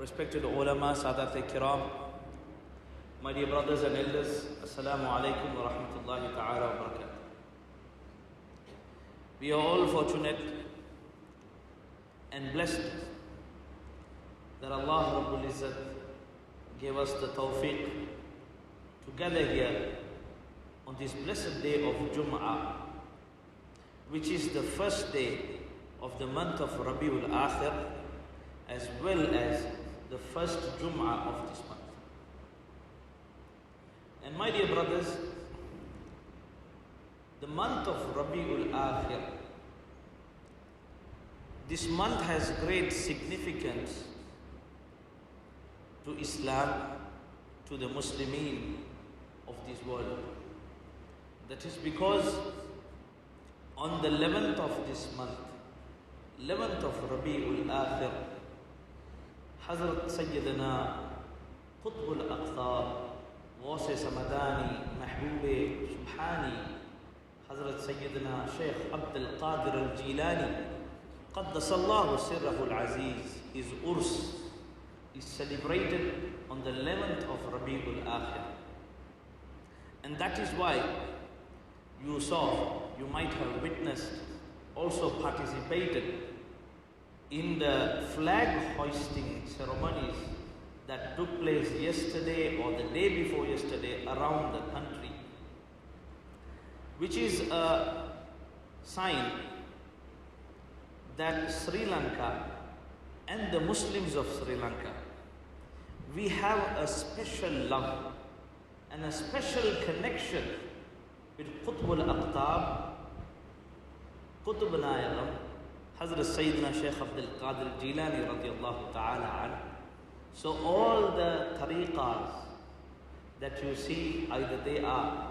Respected ulama, sadat kiram, my dear brothers and elders, assalamu alaikum wa rahmatullahi ta'ala wa barakatuh. We are all fortunate and blessed that Allah Rabbul Izzat gave us the tawfiq to gather here on this blessed day of Jum'ah, which is the first day of the month of Rabiul Akhir, as well as the first Jum'ah of this month. And my dear brothers, the month of Rabiul Akhir, this month has great significance to Islam, to the Muslimin of this world. That is because on the 11th of this month, 11th of Rabiul Akhir, Hazrat Sayyiduna Qutbul Aqtab, Wasi Samadani, Mahbube Subhani, Hazrat Sayyiduna Shaikh Abdul Qadir Jeelani, QaddasallahuSirrahulAzeez, his Urs is celebrated on the 11th of Rabiul Akhir. And that is why you saw, you might have witnessed, also participated in the flag hoisting ceremonies that took place yesterday or the day before yesterday around the country, which is a sign that Sri Lanka and the Muslims of Sri Lanka, we have a special love and a special connection with Qutbul Aqtab, Qutb Nayagam, Hazrat Sayyiduna Shaykh Abdul Qadir Jeelani radiyallahu ta'ala an. So all the tariqas that you see, either they are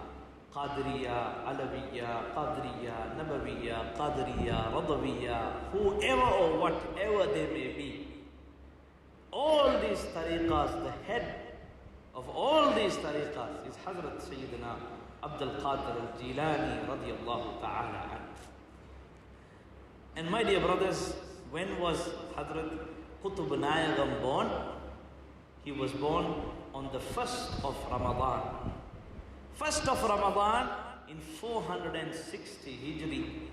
Qadiriya, Alawiya, Qadiriya, Nabawiya, Qadiriya, Radawiya, whoever or whatever they may be, all these tariqas, the head of all these tariqas is Hazrat Sayyiduna Abdul Qadir Jeelani radiyallahu ta'ala an. And my dear brothers, when was Hazrat Qutb Nayagam born? He was born on the 1st of Ramadan. 1st of Ramadan in 460 Hijri,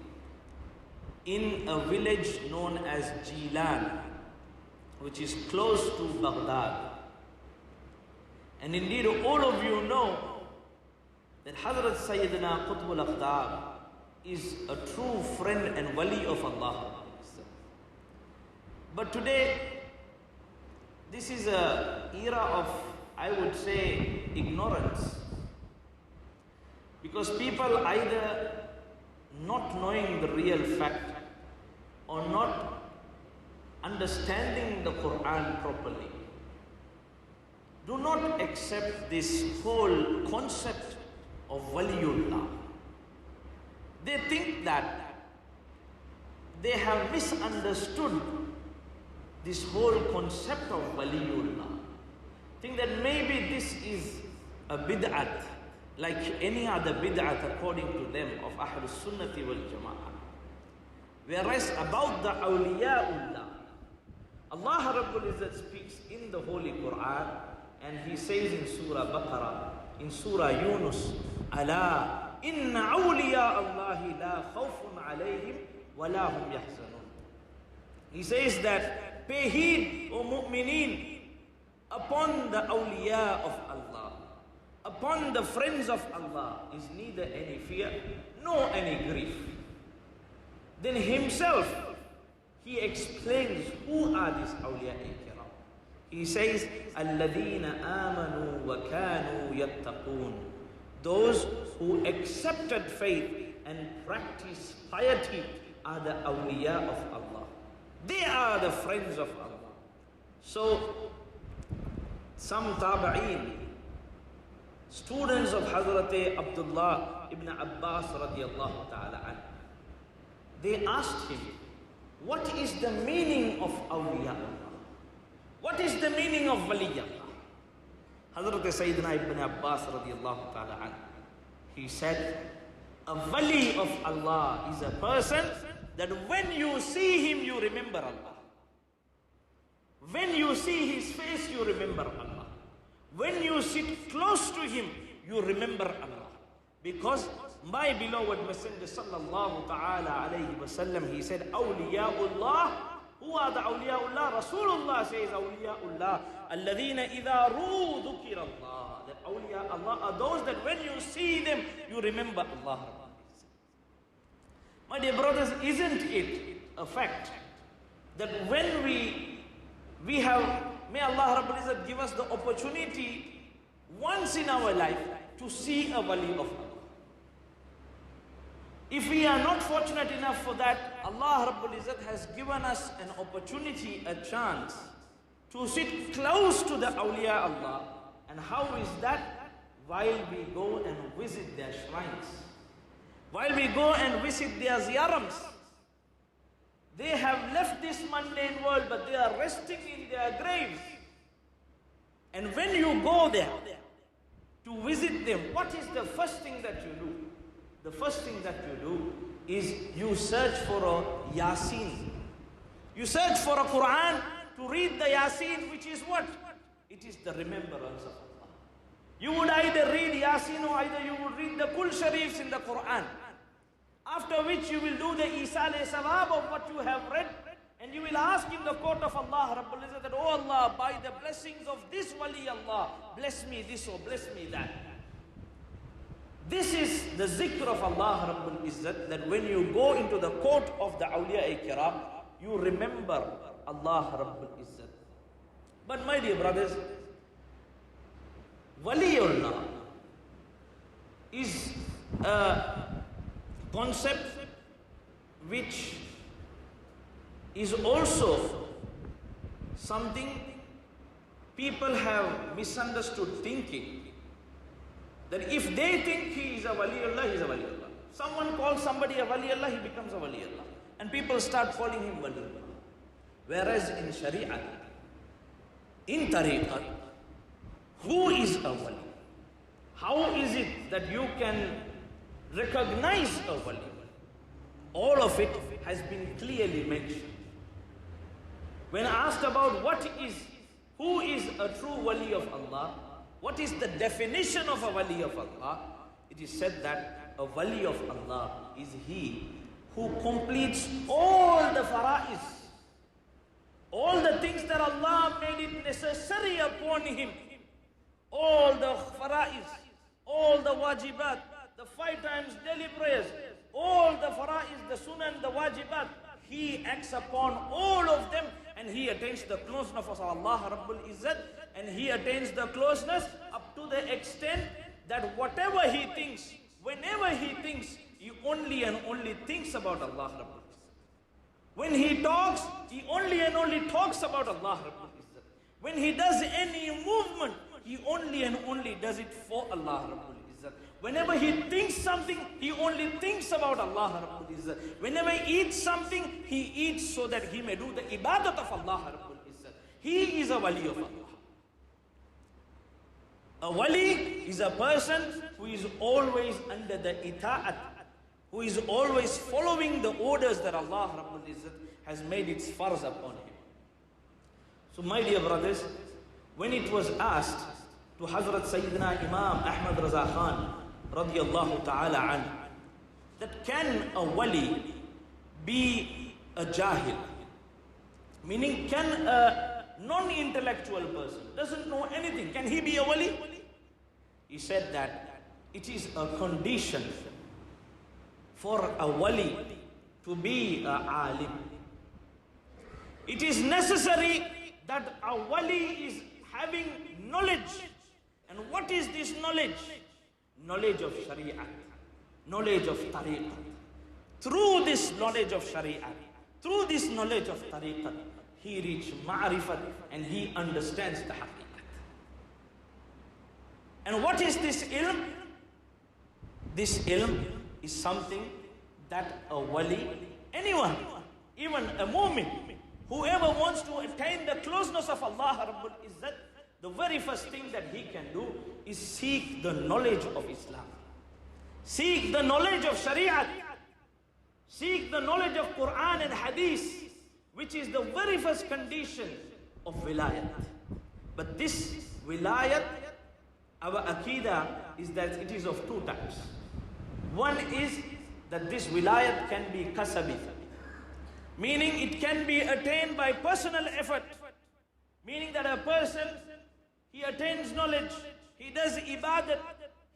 in a village known as Jeelani, which is close to Baghdad. And indeed all of you know that Hazrat Sayyidina Qutbul Aqtab is a true friend and wali of Allah. But today, this is an era of, I would say, ignorance. Because people either not knowing the real fact or not understanding the Quran properly, do not accept this whole concept of waliullah. They think that they have misunderstood this whole concept of waliullah. Think that maybe this is a bid'at, like any other bid'at according to them of Ahlul Sunnati wal Jama'ah. Whereas about the awliyaullah, Allah Rabbul Izzat speaks in the Holy Quran, and He says in Surah Baqarah, in Surah Yunus, Allah, Inna awliya Allahi la khawfun alayhim wa la hum yahzanun. He says that, pay heed, O mu'mineen, upon the awliya of Allah, upon the friends of Allah is neither any fear nor any grief. Then Himself, He explains who are these awliya kiram. He says, Alladhina amanu wa kanu yattaqoon. Those who accepted faith and practiced piety are the awliya of Allah. They are the friends of Allah. So, some tabi'een, students of Hazrat Abdullah ibn Abbas radiyallahu ta'ala an, they asked him, what is the meaning of awliya Allah? What is the meaning of waliyullah? Hazrat Sayyidina ibn Abbas radiyallahu ta'ala an, he said, a wali of Allah is a person that when you see him, you remember Allah. When you see his face, you remember Allah. When you sit close to him, you remember Allah. Because my beloved Messenger sallallahu ta'ala alayhi wasallam, he said, Awliyaullah. Who are the awliyaullah? Rasulullah says, Awliyaullah. Alladhina idha ru dhukira Allah. That awliya Allah are those that when you see them, you remember Allah. My dear brothers, isn't it a fact that when we have, may Allah Rabbul Izzat give us the opportunity once in our life to see a wali of Allah. If we are not fortunate enough for that, Allah Rabbul Izzat has given us an opportunity, a chance to sit close to the awliya Allah. And how is that? While we go and visit their shrines, while we go and visit their ziyarams. They have left this mundane world, but they are resting in their graves. And when you go there to visit them, what is the first thing that you do? The first thing that you do is you search for a Yasin. You search for a Quran to read the Yasin, which is what? It is the remembrance of Allah. You would either read Yasin or either you would read the Kul Sharifs in the Quran. After which you will do the Isale Sawab of what you have read, and you will ask in the court of Allah Rabbul Izzat that, oh Allah, by the blessings of this wali Allah, bless me this or bless me that. This is the zikr of Allah Rabbul Izzat, that when you go into the court of the awliya kiram, you remember Allah Rabbul Izzat. But my dear brothers, waliullah is a concept which is also something people have misunderstood, thinking that if they think he is a waliullah, he is a waliullah. Someone calls somebody a waliullah, he becomes a waliullah. And people start calling him waliullah. Whereas in Sharia, in tariqah, who is a wali? How is it that you can recognize a wali? All of it has been clearly mentioned. When asked about who is a true wali of Allah, what is the definition of a wali of Allah, it is said that a wali of Allah is he who completes all the fara'is, all the things that Allah made it necessary upon him, all the fara'is, all the wajibat, the 5 times daily prayers, all the fara'is, the sunan, the wajibat, he acts upon all of them, and he attains the closeness of Allah Rabbul Izzat, and he attains the closeness up to the extent that whatever he thinks, whenever he thinks, he only and only thinks about Allah Rabbul Izzat. When he talks, he only and only talks about Allah Rabbul Izzat. When he does any movement, he only and only does it for Allah Rabbul Izzat. Whenever he thinks something, he only thinks about Allah Rabbul Izzat. Whenever he eats something, he eats so that he may do the ibadat of Allah Rabbul Izzat. He is a wali of Allah. A wali is a person who is always under the ita'at, who is always following the orders that Allah Rabbul Izzat has made its farz upon him. So my dear brothers, when it was asked to Hazrat Sayyiduna Imam Ahmad Raza Khan radiyallahu ta'ala anhu, that can a wali be a jahil? Meaning, can a non-intellectual person, doesn't know anything, can he be a wali? He said that it is a condition for a wali to be a alim. It is necessary that a wali is having knowledge. And what is this knowledge? Knowledge of Shari'at, knowledge of Tariqat. Through this knowledge of Shari'at, through this knowledge of Tariqat, he reaches Ma'rifat and he understands the Haqiqat. And what is this ilm? This ilm is something that a wali, anyone, even a mu'min, whoever wants to attain the closeness of Allah Rabbul Izzat, the very first thing that he can do is seek the knowledge of Islam. Seek the knowledge of Shari'at. Seek the knowledge of Quran and Hadith, which is the very first condition of Wilayat. But this Wilayat, our Aqidah is that it is of two types. One is that this Wilayat can be kasabi, meaning it can be attained by personal effort, meaning that a person, he attains knowledge, he does ibadat,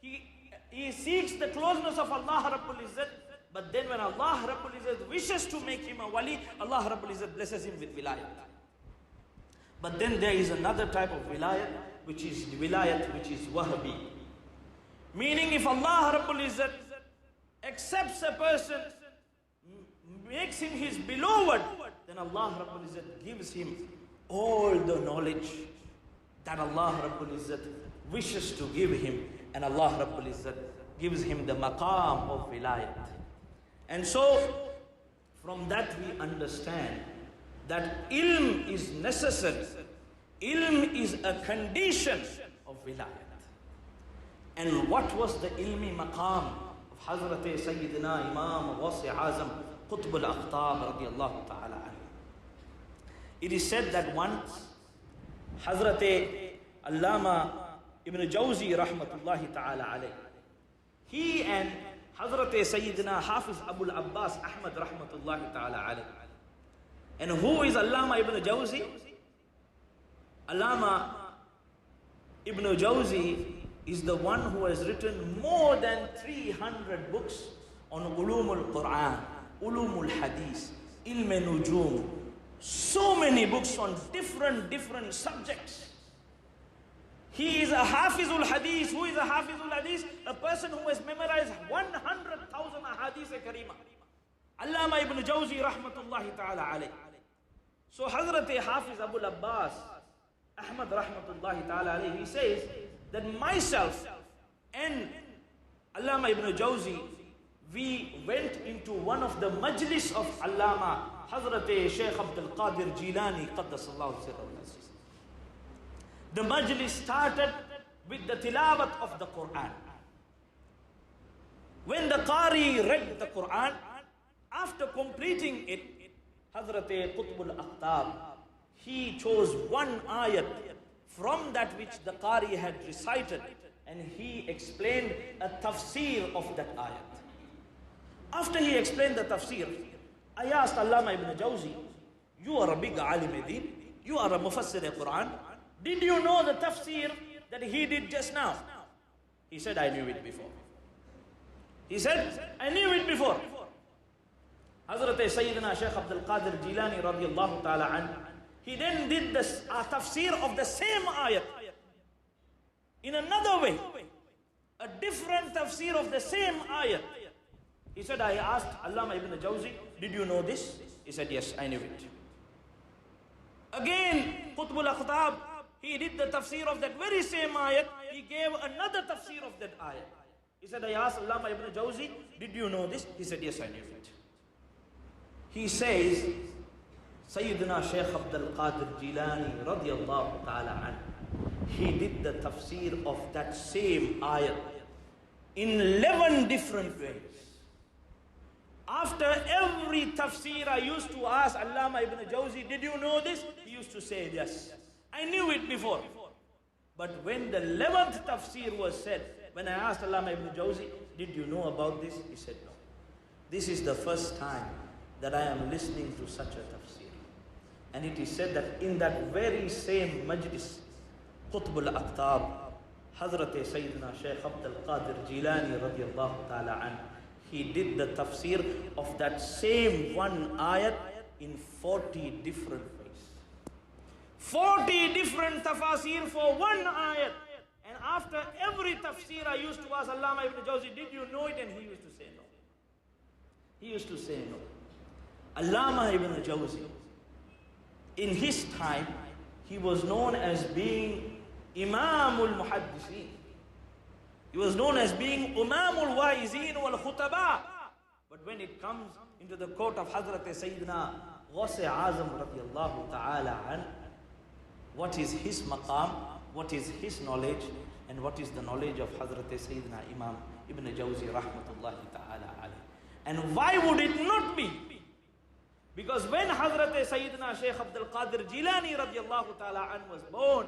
he seeks the closeness of Allah Rabbul Izzat, but then when Allah Rabbul Izzat wishes to make him a wali, Allah Rabbul Izzat blesses him with Wilayat. But then there is another type of Wilayat, which is Wilayat, which is Wahhabi. Meaning if Allah Rabbul Izzat accepts a person, makes him his beloved, then Allah Rabbul Izzat gives him all the knowledge that Allah Rabbul Izzat wishes to give him, and Allah Rabbul Izzat gives him the maqam of Wilayat. And so, from that we understand that ilm is necessary. Ilm is a condition of Wilayat. And what was the ilmi maqam of Hazrat Sayyiduna Imam Wasi Azam Qutb al-Aqtab radiyallahu ta'ala anhu? It is said that once Hazrat Allama Ibn Jawzi rahmatullahi ta'ala alayh, he and Hazrat Sayyidina Hafiz Abul Abbas Ahmad rahmatullahi ta'ala alayh. And who is Allama Ibn Jawzi? Allama Ibn Jawzi is the one who has written more than 300 books on Ulumul Quran, Ulumul Hadith, Ilm Nujum. So many books on different subjects. He is a Hafizul Hadith. Who is a Hafizul Hadith? A person who has memorized 100,000 Ahadith Karima. Allama Ibn Jawzi rahmatullahi ta'ala alayh. So Hazrat Hafiz Abul Abbas Ahmad rahmatullahi ta'ala alayh, he says that myself and Allama Ibn Jawzi, we went into one of the majlis of Allama Hazrat Shaykh Abdul Qadir Jeelani, QaddasallahuSirrahulAzeez. The majlis started with the tilawat of the Quran. When the Qari read the Quran, after completing it, Hazrat Qutb al-Aqtab, he chose one ayat from that which the Qari had recited, and he explained a tafsir of that ayat. After he explained the tafsir, I asked Allama Ibn Jawzi, you are a big alim din, you are a mufassir Quran, did you know the tafsir that he did just now? He said, I knew it before. He said, I knew it before. Hazrat Sayyiduna Shaykh Abdul Qadir Jeelani radiyallahu ta'ala anhu, he then did the tafsir of the same ayat in another way, a different tafsir of the same ayat. He said, I asked Allama Ibn Jawzi, did you know this? He said, yes, I knew it. Again, Qutb al-Aqtab, he did the tafsir of that very same ayat. He gave another tafsir of that ayat. He said, I asked Allama Ibn Jawzi, did you know this? He said, yes, I knew it. He says, Sayyiduna Shaykh Abdul Qadir Jeelani radiyallahu ta'ala anhu, he did the tafsir of that same ayat in 11 different ways. After every tafsir, I used to ask Allama Ibn Jawzi, did you know this? He used to say, yes, I knew it before. But when the 11th tafsir was said, when I asked Allama Ibn Jawzi, did you know about this? He said, no. This is the first time that I am listening to such a tafsir. And it is said that in that very same majlis, Qutb al-Aqtab, Hazrat Sayyidina Shaykh Abdul Qadir Jeelani radiyallahu ta'ala anhu, he did the tafsir of that same one ayat in 40 different ways. 40 different tafsir for one ayat. And after every tafsir, I used to ask Allama Ibn Jawzi, did you know it? And he used to say no. He used to say no. Allama Ibn Jawzi, in his time, he was known as being Imamul Muhaddithin. He was known as being Imamul Waizin wal Khutaba. But when it comes into the court of Hazrat Sayyidina Wasi Azam radiyallahu ta'ala an, what is his maqam, what is his knowledge, and what is the knowledge of Hazrat Sayyidina Imam Ibn Jawzi rahmatullahi ta'ala alayh. And why would it not be Because when Hazrat Sayyiduna Shaykh Abdul Qadir Jeelani radiallahu ta'ala an was born,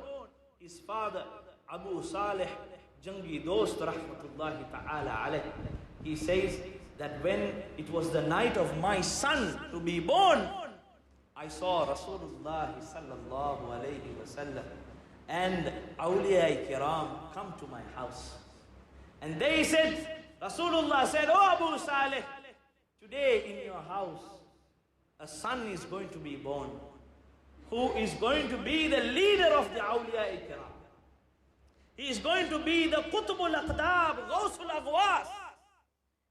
his father Abu Saleh Jangi Dost rahmatullahi ta'ala alayh, he says that when it was the night of my son to be born, I saw Rasulullah sallallahu alayhi wasallam and awliya kiram come to my house. And they said, Rasulullah said, "Oh Abu Saleh, today in your house a son is going to be born, who is going to be the leader of the awliya kiram. He is going to be the Qutbul Aqdab, Ghawsul Aghwas.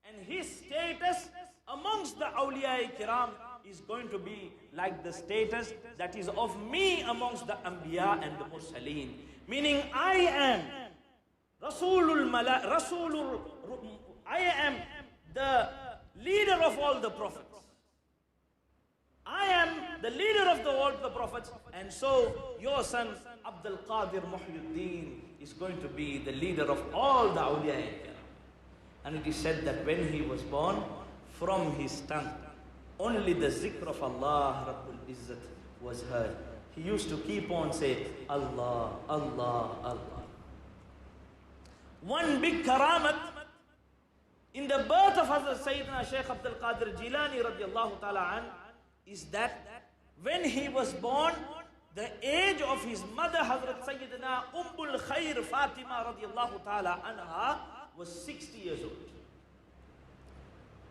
And his status amongst the awliya kiram is going to be like the status that is of me amongst the Anbiya and the Mursaleen. Meaning I am I am the leader of all the prophets. I am the leader of all the prophets, and so your son Abdul Qadir Muhyiddin is going to be the leader of all the awliya kiram." And it is said that when he was born, from his tongue only the zikr of Allah Rabbul Izzat was heard. He used to keep on saying, Allah, Allah, Allah. One big karamat in the birth of Hazrat Sayyidina Shaykh Abdul Qadir Jeelani radiallahu ta'ala an is that when he was born, the age of his mother Hazrat Sayyidina Ummul Khair Fatima radiallahu ta'ala anha was 60 years old.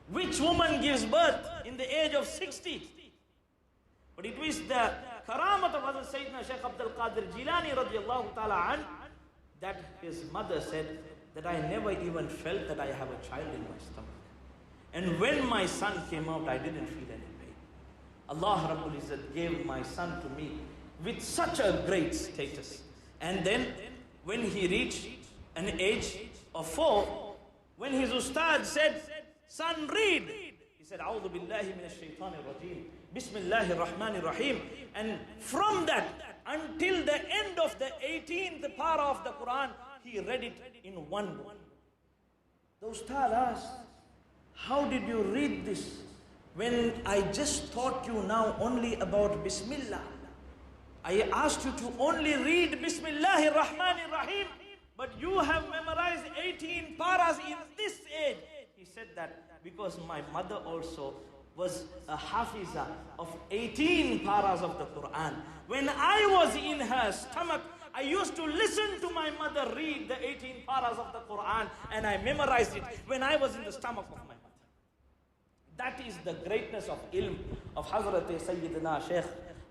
Which woman gives birth in the age of 60? But it was the karamat of Hazrat Sayyidina Shaykh Abdul Qadir Jeelani radiallahu ta'ala an that his mother said that I never even felt that I have a child in my stomach. And when my son came out, I didn't feel any pain. Allah Rabbul Izzat gave my son to me with such a great status. And then when he reached an age of 4, when his ustad said, "Son, read," he said, "A'udhu billahi minash shaitanir rajeem, Bismillahir Rahmanir Rahim." And from that until the end of the 18th para of the Quran, he read it in one go. The ustad asked, "How did you read this when I just taught you now only about Bismillah? I asked you to only read Bismillahir Rahmanir Rahim, but you have memorized 18 paras in this age." He said that because my mother also was a hafiza of 18 paras of the Quran. When I was in her stomach, I used to listen to my mother read the 18 paras of the Quran, and I memorized it when I was in the stomach of my mother. That is the greatness of ilm of Hazrat Sayyidina Shaykh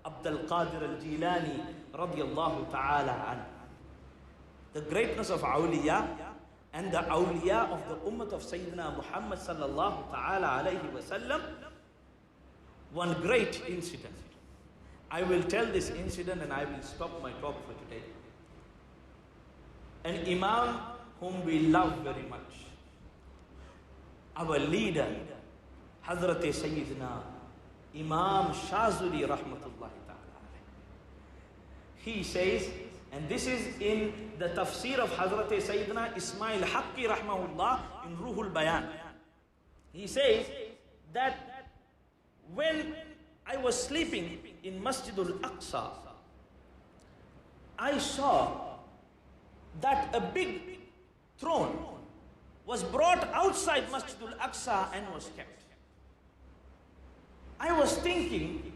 Abdul Qadir al-Jeelani radiyallahu ta'ala anhu. The greatness of awliya and the awliya of the ummah of Sayyidina Muhammad sallallahu ta'ala alayhi wa sallam. One great incident. I will tell this incident and I will stop my talk for today. An imam whom we love very much, our leader, Hazrat Sayyidina Imam Shazuli rahmatullahi ta'ala. He says, and this is in the tafsir of Hazrat Sayyidina Ismail Haqqi rahmahullah in Ruhul Bayan. He says that when I was sleeping in Masjidul Aqsa, I saw that a big throne was brought outside Masjidul Aqsa and was kept. I was thinking,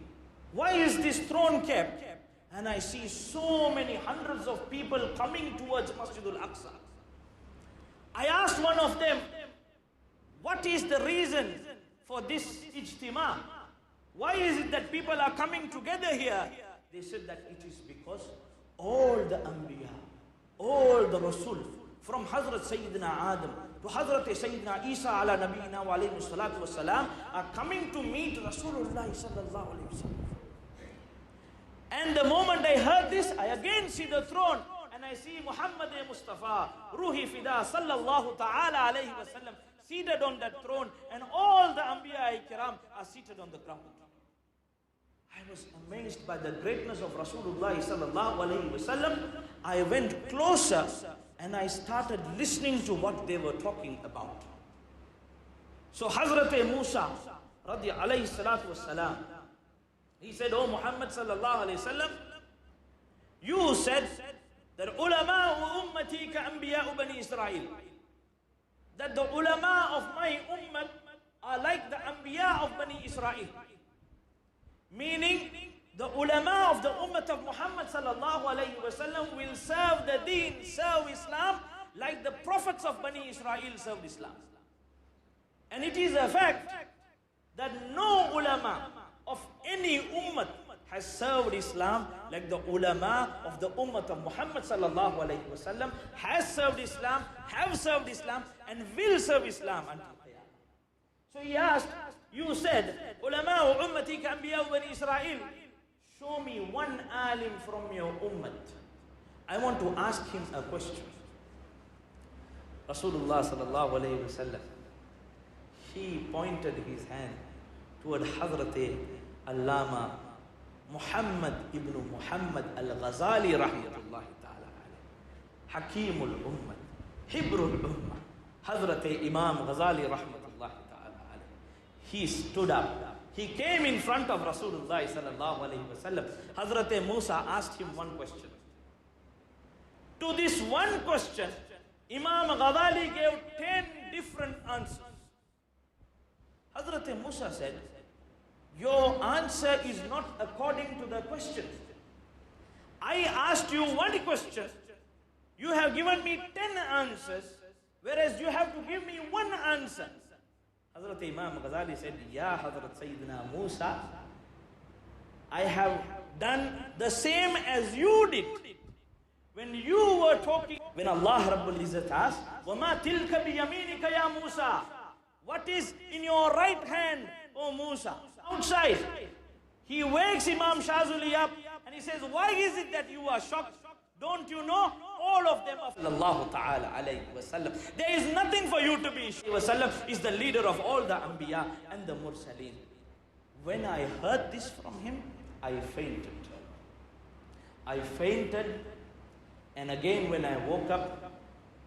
why is this throne kept? And I see so many hundreds of people coming towards Masjidul Aqsa. I asked one of them, what is the reason for this ijtima? Why is it that people are coming together here? They said that it is because all the Anbiya, all the Rasul, from Hazrat Sayyidina Adam to Hazrat Sayyidina Isa ala Nabiyina wa alayhi salatu wasalam, are coming to meet Rasulullah sallallahu alayhi wasallam. And the moment I heard this, I again see the throne and I see Muhammad Musthafa, Ruhi Fida sallallahu ta'ala alayhi wasallam seated on that throne, and all the Anbiya Kiram are seated on the ground. I was amazed by the greatness of Rasulullah sallallahu alayhi wasallam. I went closer and I started listening to what they were talking about. So Hazrat Musa alayhi salatu wasalam, He said, "Oh Muhammad sallallahu alayhi wasallam, you said that ulama ummati ka anbiya bani Israel, that the ulama of my ummah are like the anbiya of Bani Israel." Meaning, the ulama of the ummah of Muhammad sallallahu alayhi wasallam will serve the deen, serve Islam, like the prophets of Bani Israel served Islam. And it is a fact that no ulama of any ummah has served Islam like the ulama of the ummah of Muhammad sallallahu alayhi wasallam has served Islam, have served Islam, and will serve Islam until Qiyamah. So he asked, you said, ulama ummati ka anbiya bani Israel. Show me one alim from your ummah. I want to ask him a question. Rasulullah sallallahu alayhi wasallam, he pointed his hand toward Hazrat Allama Muhammad ibn Muhammad al-Ghazali rahmatullahi ta'ala alayhi, Hakimul Ummah, Hibrul Ummah, Hazrat Imam Ghazali rahmatullahi ta'ala alayhi. He stood up. He came in front of Rasulullah sallallahu alayhi wasallam. Hazrat Musa asked him one question. To this one question, Imam Ghazali gave 10 different answers. Hazrat Musa said, your answer is not according to the question. I asked you one question. You have given me 10 answers, whereas you have to give me one answer. Hazrat Imam Ghazali said, Ya Hazrat Sayyiduna Musa, I have done the same as you did. When you were talking, when Allah Rabbul Izzat asked, وَمَا تِلْكَ بِيَمِينِكَ يَا Musa? What is in your right hand, O Musa? Outside. He wakes Imam Shazuli up and he says, why is it that you are shocked? Don't you know all of them of Allah Ta'ala alayhi wasallam? There is nothing for you to be. Wasallam is the leader of all the Anbiya and the Mursaleen. When I heard this from him, I fainted. I fainted, and again when I woke up,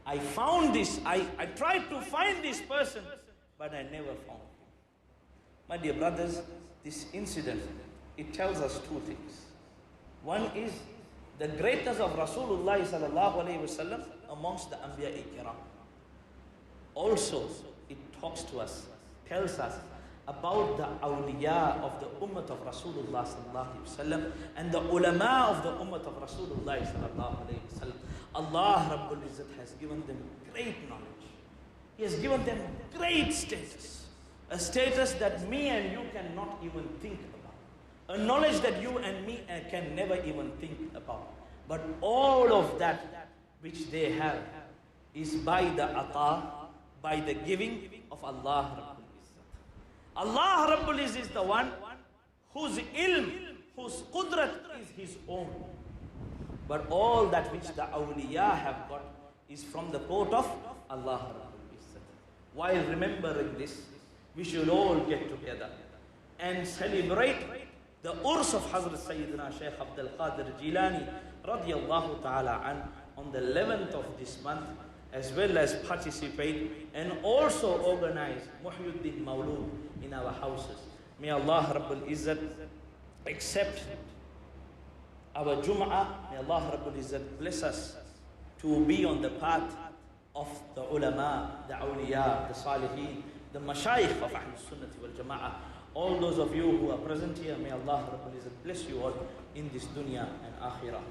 I found this. I tried to find this person, but I never found him. My dear brothers, this incident, it tells us two things. One is the greatness of Rasulullah sallallahu alayhi wasallam amongst the Anbiya Kiram. Also, it talks to us, tells us about the awliya of the ummah of Rasulullah sallallahu alayhi wasallam and the ulama of the ummah of Rasulullah sallallahu alayhi wasallam. Allah Rabbul Izzat has given them great knowledge. He has given them great status. A status that me and you cannot even think about. A knowledge that you and me can never even think about. But all of that which they have is by the ata, by the giving of Allah Rabbul Izzat. Allah Rabbul Izzat is the one whose ilm, whose qudrat is his own. But all that which the awliya have got is from the court of Allah Rabbul Izzat. While remembering this, we should all get together and celebrate the urs of Hazrat Sayyiduna Shaikh Abdul Qadir Jeelani radiyallahu ta'ala an on the 11th of this month, as well as participate and also organize Muhyiddin Mawlud in our houses. May Allah Rabbul Izzat accept our Jum'ah. May Allah Rabbul Izzat bless us to be on the path of the ulama, the awliya, the salihin, the mashayikh of Ahlul Sunnati wal Jama'ah. All those of you who are present here, may Allah Rabbul Izzat bless you all in this dunya and akhirah.